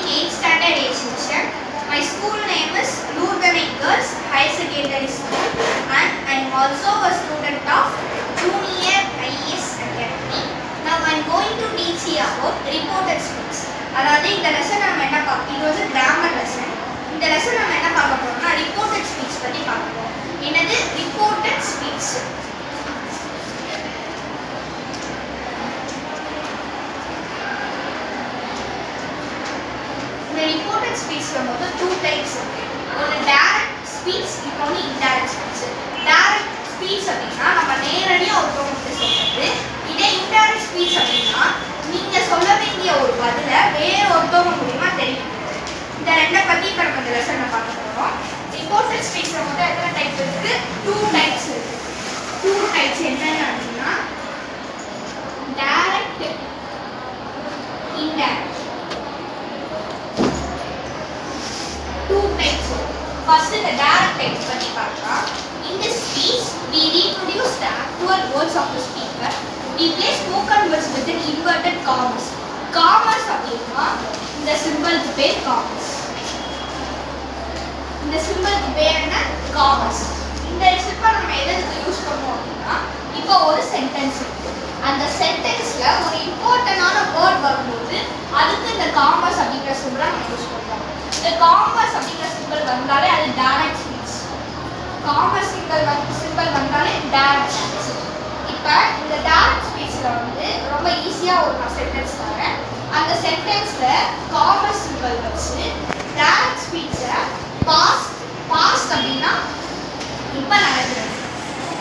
8th standard A section. My school name is Lourdes Girls Higher Secondary School and I am also a student of Junior IAS Academy. Now I am going to teach you about reported speech. அதாவது இந்த lesson நம்ம என்ன பார்க்க இது வந்து grammar lesson. இந்த lesson நம்ம என்ன பார்க்க போறோம்னா ரிப்போர்ட்டட் ஸ்பீச் பத்தி பார்க்க போறோம். என்னது ரிப்போர்ட்டட் ஸ்பீச்? இந்த ரிப்போர்ட்டட் ஸ்பீச்ல மொத்தம் 2 டைப்ஸ் இருக்கு. ஒரு டைரக்ட் ஸ்பீச், இன்னொரு இன்டைரக்ட் ஸ்பீச். டைரக்ட் ஸ்பீச் அப்படின்னா நம்ம நேரடியாக ஒருத்தவங்களுக்கு சொல்றது. இதே இன்டைரக்ட் ஸ்பீச் அப்படின்னா நீங்க சொல்ல வேண்டிய ஒரு பதில வேற ஒருத்தவங்க மூலமா தெரிவிக்கிறது. இந்த ரெண்டை பத்தி இப்ப நம்ம இந்த லெசன்ல பார்க்க போறோம். ரிப்போர்ட்டட் ஸ்பீச்ல மொத்தம் எத்தனை டைப் இருக்கு? 2 டைப்ஸ் இருக்கு. 2 டைப்ஸ் என்னென்ன அப்படின்னா direct, indirect. 2 types. First, the direct type பத்தி பார்க்கலாம். In this speech, we reproduce the actual words of the speaker. We place spoken words within inverted commas. Commas அப்படின்னா இந்த சிம்பிளுக்கு பேர் commas. இந்த சிம்பிளுக்கு பேர் என்ன? commas. இந்த சிம்பிள் நம்ம எதுக்கு யூஸ் பண்ணுவோம் அப்படின்னா இப்போ ஒரு சென்டென்ஸ் இருக்கு. அந்த சென்டென்ஸ்ல ஒரு இம்பார்ட்டன்டான வேர்ட் வரும்போது அதுக்கு இந்த commas அப்படிங்கிற சிம்பிளை நம்ம யூஸ் பண்ணுவோம். இந்த காமர்ஸ் அப்படிங்கிற சிம்பிள் வந்தாலே அது டைரக்ட் ஸ்பீச். காமர்ஸ் சிம்பிள் வந்தாலே டைரக்ட் ஸ்பீச். இப்போ இந்த டைரக்ட் ஸ்பீச்ல வந்து ரொம்ப ஈஸியா ஒரு சென்டென்ஸ் தரேன். அந்த சென்டென்ஸ்ல காமர்ஸ் சிம்பிள் வச்சு டைரக்ட் ஸ்பீச்சை பாஸ்ட் அப்படின்னா இப்போ நடக்குது,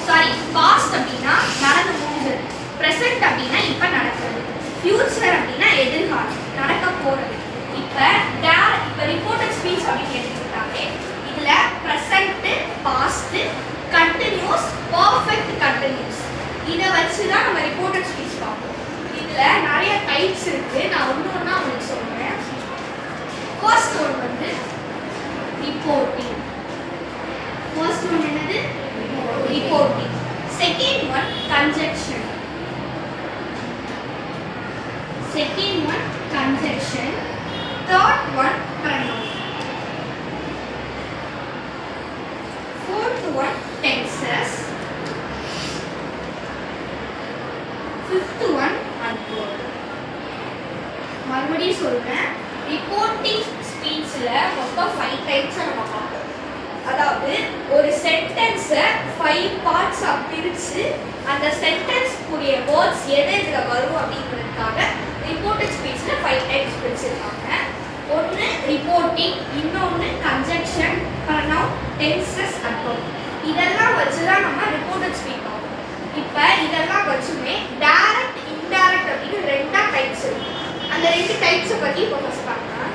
சாரி பாஸ்ட் அப்படின்னா நடந்து முடிஞ்சது, ப்ரெசென்ட் அப்படின்னா இப்போ நடக்குது, ஃபியூச்சர் அப்படின்னா எதிர்காலம் நடக்க போறது. இப்போ ரிப்போர்ட்டட் ஸ்பீச் அப்படின்னு எடுத்துக்கிட்டாலே இதுல present, past, continuous, perfect continuous இதை வச்சு தான் நம்ம ரிப்போர்ட்டட் ஸ்பீச் பார்ப்போம். இதுல நிறைய டைப்ஸ் இருக்கு. நான் ஒன்னொன்னா உங்களுக்கு சொல்றேன். ஃபர்ஸ்ட் ஒன் வந்து ரிப்போர்ட்டிங். ஃபர்ஸ்ட் ஒன் என்னது? Reporting. Second one conjunction. Second one conjunction. Third one pronoun. Fourth one tenses. Fifth one adverb. மறுபடியும் சொல்றேன். ரிப்போர்ட்டிங் ஸ்பீச்ல மொத்தம் 5 டைப்ஸ் நம்ம பார்ப்போம். அதாவது ஒரு சென்டென்ஸை 5 பார்ட்ஸா பிரிச்சு அந்த சென்டென்ஸ் கூடிய வேர்ட்ஸ் எதுல வரும் அப்படிங்கிறதுக்காக ரிப்போர்ட்டட் ஸ்பீச்ல 5 டைப்ஸ் பிரிச்சிருக்காங்க. ஒன்று ரிப்போர்ட்டிங், இன்னொன்று கன்ஜெக்ஷன், ப்ரொனவுன், டென்சஸ், அட்வர்ப். இதெல்லாம் வச்சு தான் நம்ம ரிப்போர்ட்டட் ஸ்பீச் பார்ப்போம். இப்போ இதெல்லாம் வச்சுமே டைரக்ட், இன்டைரக்ட் அப்படின்னு 2 டைப்ஸ் இருக்கு. அந்த 2 டைப்ஸை பற்றி இப்போ ஃபர்ஸ்ட் பார்க்கலாம்.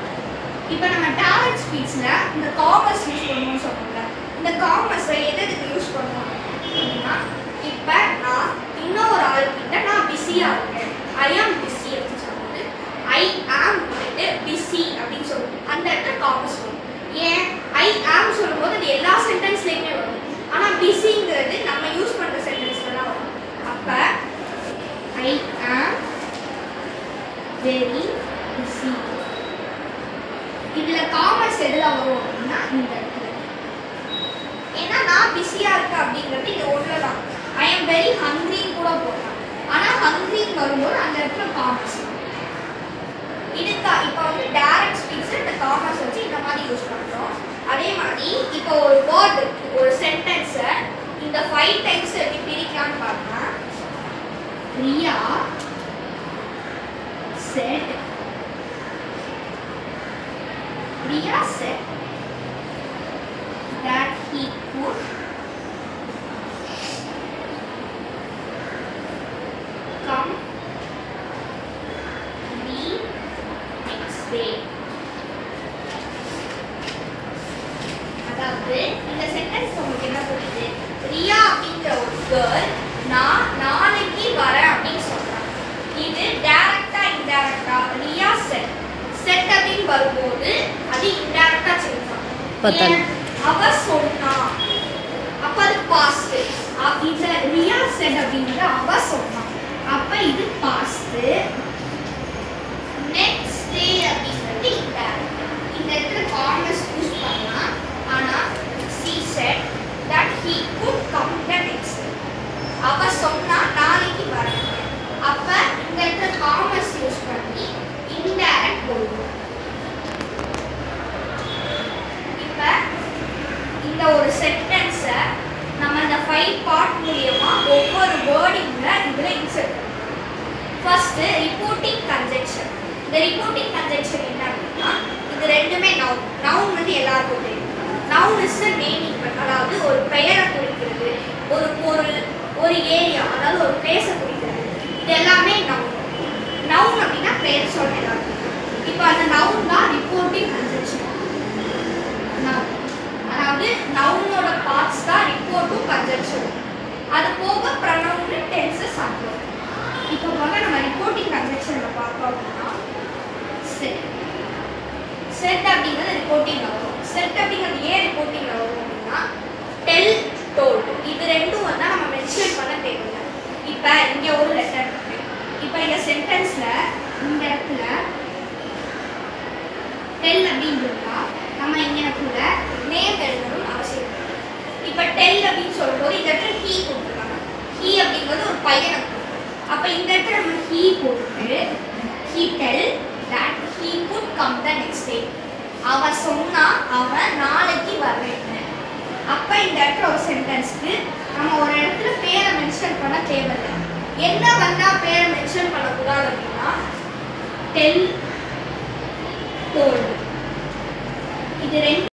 இப்போ நம்ம டைரக்ட் ஸ்பீச்சில் இந்த காமர்ஸ் யூஸ் பண்ணுவோம்னு சொன்னோம்ல, இந்த காமர்ஸை எதுக்கு யூஸ் பண்ணுவோம் அப்படின்னா இப்போ நான் இன்னொரு ஆள்கிட்ட நான் பிஸியாக இருக்கேன், ஐ ஆம் பிஸி அப்படின்னு சொல்லும்போது ஐ ஆம் பிஸி அப்படின்னு சொல்லுவோம். அந்த இடத்துல காமர்ஸ் வரும். ஏன் ஐ ஆம் சொல்லும்போது அது எல்லா சென்டென்ஸ்லையுமே வரும். ஆனால் பிஸிங்கிறது நம்ம யூஸ் பண்ணுற சென்டென்ஸ்ல தான் வரும். அப்போ ஐ ஆம் வெரி பிஸி. இதில் காமர்ஸ் எதில் வரும் அப்படின்னா இந்த இடத்துல. ஏன்னா நான் பிஸியாக இருக்கேன் அப்படிங்கிறது இது ஒன்று தான். ஐ ஆம் வெரி ஹங்க்ரின்னு கூட போடலாம். ஆனால் ஹங்க்ரின்னு வரும்போது அந்த இடத்துல காமர்ஸ். இதுக்கா இப்போ வந்து டைரக்ட் ஸ்பீச்சில் இந்த காமர்ஸ் வச்சு இந்த மாதிரி யூஸ் பண்ணுறோம். அதே மாதிரி இப்போ ஒரு வேர்டு இருக்கு, ஒரு சென்டென்ஸை இந்த 5 டைப்ஸ் எப்படி பிரிக்கலான்னு பார்த்தா Riya said, Riya said that he could come way. அதாவது இந்த சென்டென்ஸ் உங்களுக்கு என்ன புரியுது? ரியா அப்படிங்கிற ஒரு கேர்ள் நான் நாளைக்கு வரேன் அப்படின்னு சொல்றாங்க. இது டைரக்டா இன்டைரக்டா? ரியா செட் அப்படின்னு வரும்போது அது இன்டைரக்டா சொல்றாங்க. அவ சொன்னா அப்ப அது பாஸ்ட். இந்த ரியா செட் அப்படிங்கிறது அவ சொன்னா அப்ப இது பாஸ்ட். நெக்ஸ்ட் டே அப்படிங்கிறது இன்டைரக்ட். Reporting conjunction. இந்த ரிப்போர்ட்டிங் கன்ஜெக்ஷன் என்ன அப்படின்னா இது ரெண்டுமே நவுன். நவுன் வந்து எல்லாருக்கும் தெரியும். நவுன் இஸ் a naming, அதாவது ஒரு பெயரை குறிக்கிறது, ஒரு பொருள், ஒரு ஏரியா, அதாவது ஒரு பிளேஸை குறிக்கிறது. இது எல்லாமே நவுன். நவுன் அப்படின்னா பெயர் சொல்ல எல்லாருக்கும். இப்போ அந்த நவுன் தான் ரிப்போர்ட்டிங் கன்ஜெக்ஷன். நவுன் அதாவது நவுனோட பார்ட்ஸ் தான் ரிப்போர்ட்டும் கன்ஜெக்ஷனும். அது போக ப்ரொனவுன், டென்சஸ் ஆகும். இப்போ வாங்க நம்ம ரிப்போர்ட்டிங் கன்ஜெக்ஷனில் பார்த்தோம் அப்படின்னா செட். செட் அப்படிங்கிறது ரிப்போர்ட்டிங் வரும். செட் அப்படிங்கிறது ஏன் ரிப்போர்ட்டிங் வரும் அப்படின்னா டெல், டோல்டு இது ரெண்டும் வந்து நம்ம மென்ஷன் பண்ண தேவையில்லை. இப்போ இங்கே ஒரு லெட்டர் இருக்கு. இப்போ இந்த சென்டென்ஸில் இந்த இடத்துல டெல் அப்படின்னு இருந்தா நம்ம இங்கே கூட நேம் எழுதணும்னு அவசியம் இல்லை. இப்போ டெல் அப்படின்னு சொல்லும்போது இந்த இடத்துல ஹீ கொடுத்துருக்காங்க. ஹீ அப்படிங்கிறது ஒரு பையனை கொடுக்கும். அப்போ இந்த இடத்துல நம்ம ஹீ போட்டு he tell that he could come the next day. அவன் சொன்னா அவன் நாளைக்கு வருவேன். அப்போ இந்த இடத்துல ஒரு சென்டென்ஸ்க்கு நம்ம ஒரு இடத்துல பேரை மென்ஷன் பண்ண தேவையில்லை. என்ன வந்தால் பேரை மென்ஷன் பண்ணக்கூடாது அப்படின்னா டெல், டோல்டு இது ரெண்டு